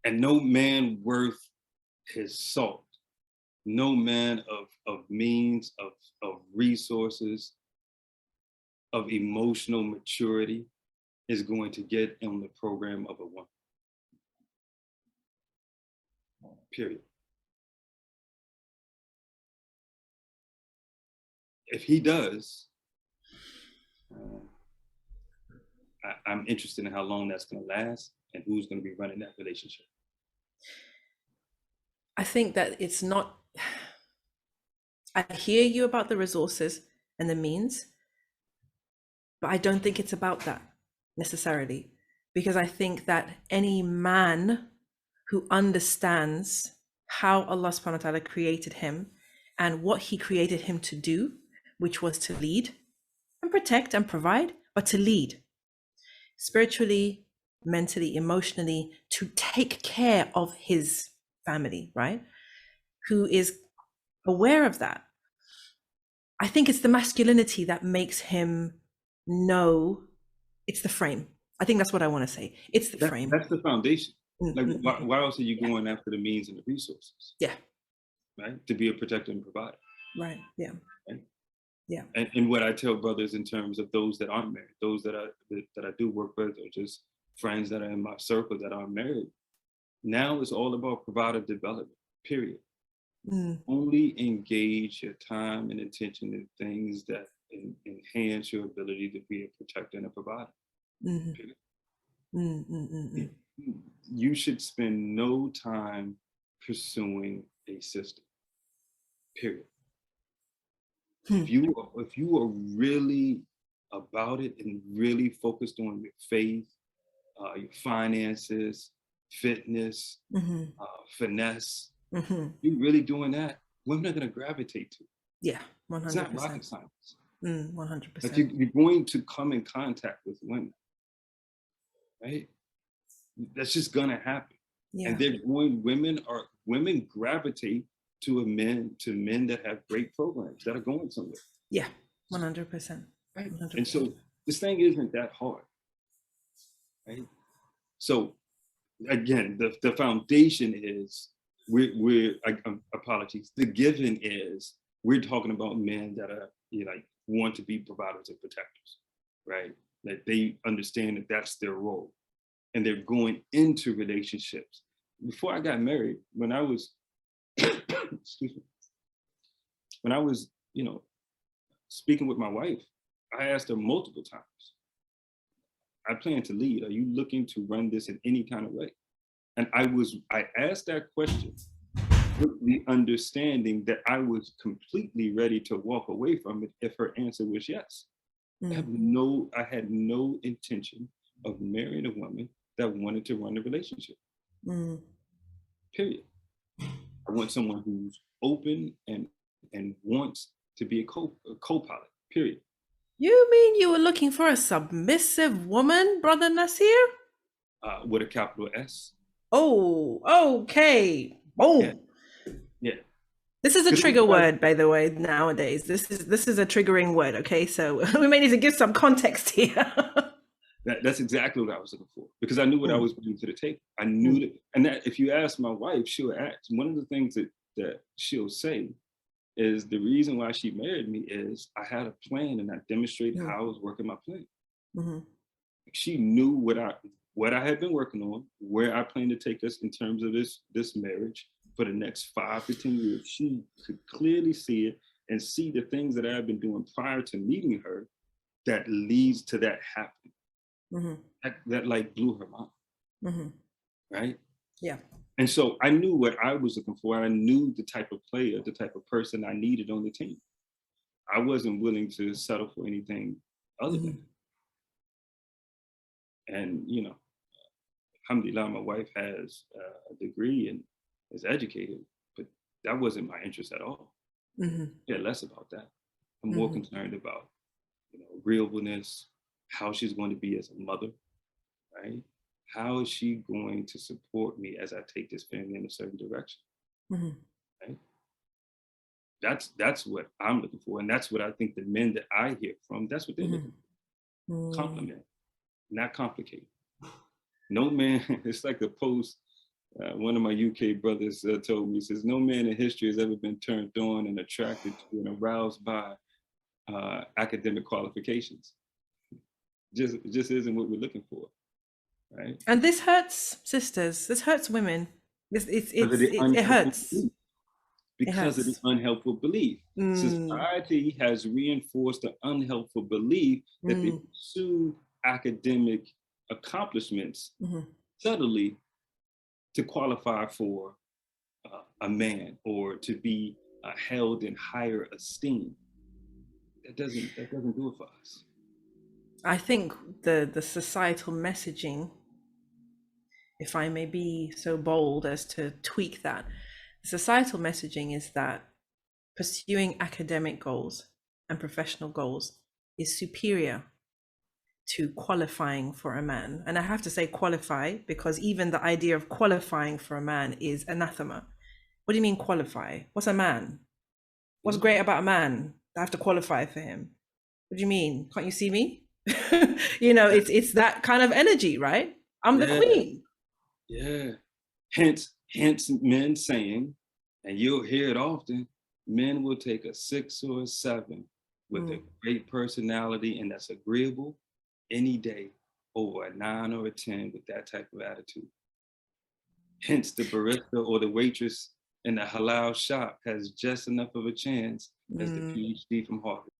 And no man worth his salt, no man of means, of resources, of emotional maturity is going to get on the program of a woman. Period. If he does, I'm interested in how long that's going to last and who's going to be running that relationship. I think that it's not, I hear you about the resources and the means, but I don't think it's about that necessarily, because I think that any man who understands how Allah subhanahu wa ta'ala created him and what he created him to do, which was to lead and protect and provide, but to lead spiritually, mentally, emotionally, to take care of his family, right? Who is aware of that. I think it's the masculinity that makes him know it's the frame. I think that's what I want to say. It's the frame. That's the foundation. Like, why else are you going after the means and the resources? Yeah. Right? To be a protector and provider. Right. Yeah. Right? Yeah. And what I tell brothers in terms of those that aren't married, those that I do work with, or just friends that are in my circle that aren't married, now it's all about provider development, period. Only engage your time and attention in things that enhance your ability to be a protector and a provider. You should spend no time pursuing a system, period. If you are really about it and really focused on your faith, your finances, fitness, finesse, you're really doing that, women are going to gravitate to it. Yeah, 100%. It's not rocket science. 100%. But you're going to come in contact with women, right? That's just going to happen. Yeah. And women gravitate to men that have great programs that are going somewhere. Yeah, 100%. Right? And so this thing isn't that hard, right? So again, the foundation is apologies. The given is we're talking about men that are want to be providers and protectors, right? That they understand that that's their role, and they're going into relationships. Before I got married, when I was excuse me, when I was speaking with my wife, I asked her multiple times, I plan to lead. Are you looking to run this in any kind of way? And I asked that question with the understanding that I was completely ready to walk away from it if her answer was yes. I had no intention of marrying a woman that wanted to run the relationship. Period. I want someone who's open and wants to be a co-pilot. Period. You mean you were looking for a submissive woman, Brother Nasir? With a capital S. Oh, okay. Boom. Yeah. This is a trigger word, by the way, nowadays. This is a triggering word, okay? So we may need to give some context here. That's exactly what I was looking for, because I knew what I was bringing to the table. I knew that, and that if you ask my wife, she'll ask. One of the things that she'll say is the reason why she married me is I had a plan and I demonstrated how I was working my plan. She knew what I had been working on, where I planned to take us in terms of this marriage for the next 5 to 10 years. She could clearly see it and see the things that I had been doing prior to meeting her that leads to that happening. That like blew her mind. Right? Yeah. And so I knew what I was looking for. I knew the type of player, the type of person I needed on the team. I wasn't willing to settle for anything other than that. And, alhamdulillah, my wife has a degree and is educated, but that wasn't my interest at all. Yeah, less about that. I'm more concerned about, agreeableness, how she's going to be as a mother, right? How is she going to support me as I take this family in a certain direction? Right? That's what I'm looking for. And that's what I think the men that I hear from, that's what they're looking for. Compliment, not complicate. No man, it's like the post One of my UK brothers told me, he says, no man in history has ever been turned on and attracted to and aroused by academic qualifications. Just isn't what we're looking for, right? And this hurts sisters. This hurts women. Because of the It unhelpful hurts. belief. It Because of the hurts. unhelpful belief. Mm, Society has reinforced the unhelpful belief that they mm, pursue academic accomplishments mhm. subtly to qualify for a man or to be held in higher esteem. That doesn't do it for us. I think the societal messaging, if I may be so bold as to tweak that, societal messaging is that pursuing academic goals and professional goals is superior to qualifying for a man. And I have to say qualify because even the idea of qualifying for a man is anathema. What do you mean qualify? What's a man? What's Yeah, great about a man? I have to qualify for him. What do you mean? Can't you see me? It's that kind of energy, right? I'm the yeah, queen. yeah. Hence men saying, and you'll hear it often, men will take a 6 or a 7 with a Mm, great personality and that's agreeable any day over a 9 or a 10 with that type of attitude. Hence, the barista or the waitress in the halal shop has just enough of a chance as the mm. PhD from Harvard.